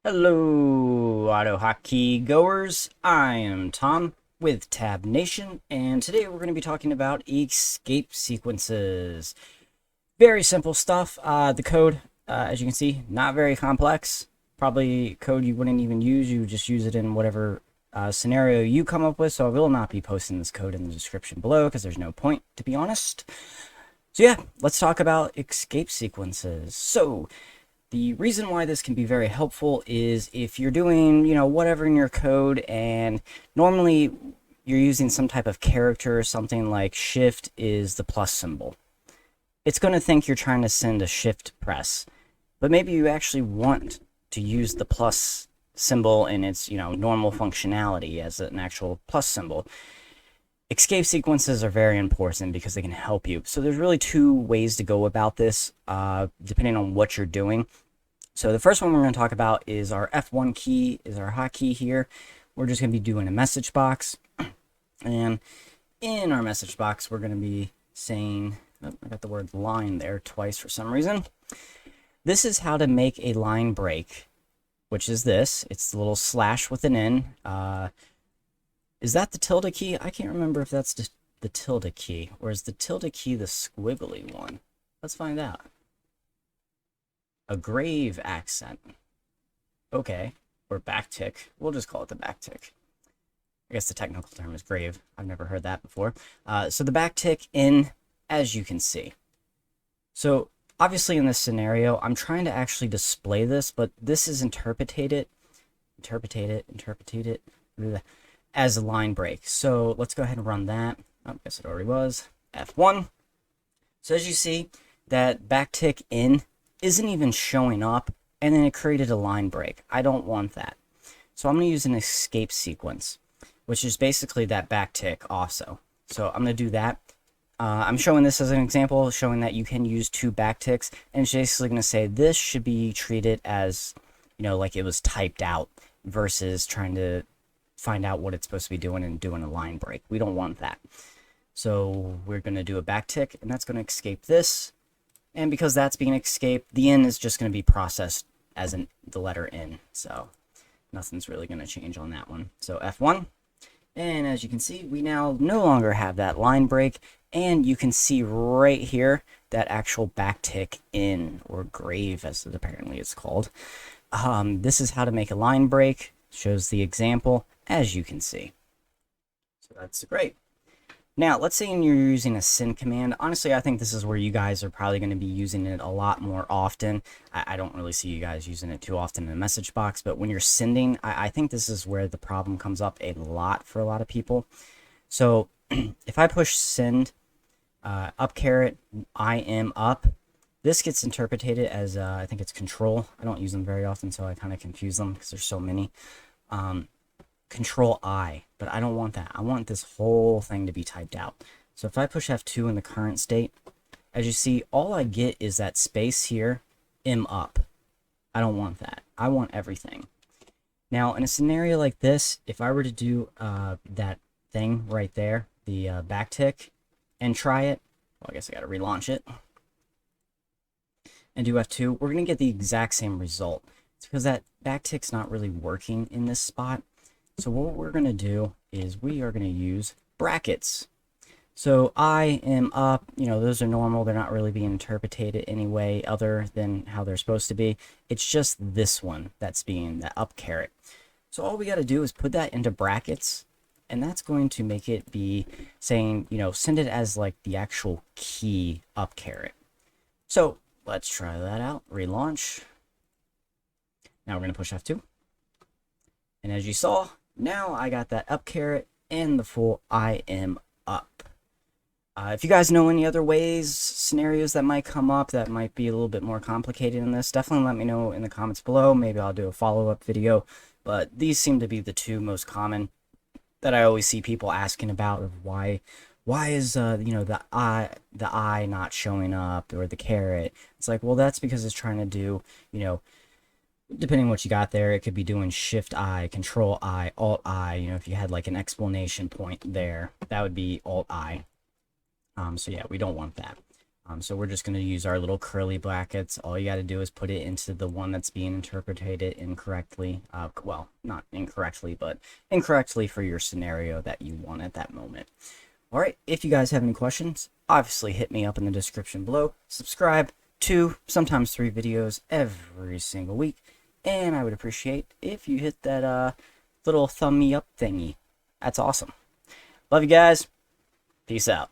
Hello, AutoHotkey goers. I am Tom with Tab Nation, and today we're going to be talking about escape sequences. Very simple stuff. The code, as you can see, not very complex. Probably code you wouldn't even use. You would just use it in whatever scenario you come up with. So I will not be posting this code in the description below because there's no point, to be honest. So yeah, let's talk about escape sequences. So the reason why this can be very helpful is if you're doing, whatever in your code, and normally you're using some type of character or something like shift is the plus symbol. It's going to think you're trying to send a shift press, but maybe you actually want to use the plus symbol in its, normal functionality as an actual plus symbol. Escape sequences are very important because they can help you. So there's really two ways to go about this, depending on what you're doing. So the first one we're going to talk about is our F1 key, is our hotkey here. We're just going to be doing a message box. And in our message box, we're going to be saying, oh, I got the word line there twice for some reason. This is how to make a line break, which is this. It's the little slash with an N. Is that the tilde key? I can't remember if that's the tilde key, or is the tilde key the squiggly one? Let's find out. A grave accent. Okay, or backtick. We'll just call it the backtick. I guess the technical term is grave. I've never heard that before. So the backtick in, as you can see. So obviously in this scenario, I'm trying to actually display this, but this is interpreted as a line break. So let's go ahead and run that. Oh, I guess it already was. F1. So as you see, that backtick in isn't even showing up, and then it created a line break. I don't want that. So I'm going to use an escape sequence, which is basically that backtick also. So I'm going to do that. I'm showing this as an example, showing that you can use two backticks, and it's basically going to say this should be treated as, like it was typed out versus trying to find out what it's supposed to be doing and doing a line break. We don't want that. So we're going to do a backtick, and that's going to escape this. And because that's being escaped, the N is just going to be processed as the letter N. So nothing's really going to change on that one. So F1. And as you can see, we now no longer have that line break. And you can see right here that actual backtick in, or grave as it apparently it's called. This is how to make a line break. Shows the example, as you can see. So that's great. Now, let's say you're using a send command. Honestly, I think this is where you guys are probably going to be using it a lot more often. I don't really see you guys using it too often in a message box, but when you're sending, I think this is where the problem comes up a lot for a lot of people. So if I push send, up caret, I am up, this gets interpreted as, I think it's control. I don't use them very often, so I kind of confuse them because there's so many. Control I, but I don't want that. I want this whole thing to be typed out. So if I push F2 in the current state, as you see, all I get is that space here, M up. I don't want that. I want everything. Now, in a scenario like this, if I were to do that thing right there, the backtick, and try it, well, I guess I got to relaunch it, and do F2, we're going to get the exact same result. It's because that backtick's not really working in this spot. So what we're going to do is we are going to use brackets. So I am up, those are normal. They're not really being interpreted any way other than how they're supposed to be. It's just this one that's being the up caret. So all we got to do is put that into brackets, and that's going to make it be saying, send it as like the actual key up caret. So let's try that out. Relaunch. Now we're going to push F2. And as you saw, now I got that up caret and the full I am up. If you guys know any other ways, scenarios that might come up that might be a little bit more complicated in this, definitely let me know in the comments below. Maybe I'll do a follow-up video. But these seem to be the two most common that I always see people asking about, of why is the I not showing up, or the caret. It's like, well, that's because it's trying to do, depending on what you got there, it could be doing Shift I, Control I, Alt I. If you had like an explanation point there, that would be Alt I. So yeah, we don't want that. So we're just going to use our little curly brackets. All you got to do is put it into the one that's being interpreted incorrectly. Well, not incorrectly, but incorrectly for your scenario that you want at that moment. All right, if you guys have any questions, obviously hit me up in the description below. Subscribe, 2, sometimes 3 videos every single week. And I would appreciate if you hit that little thumb me up thingy. That's awesome. Love you guys. Peace out.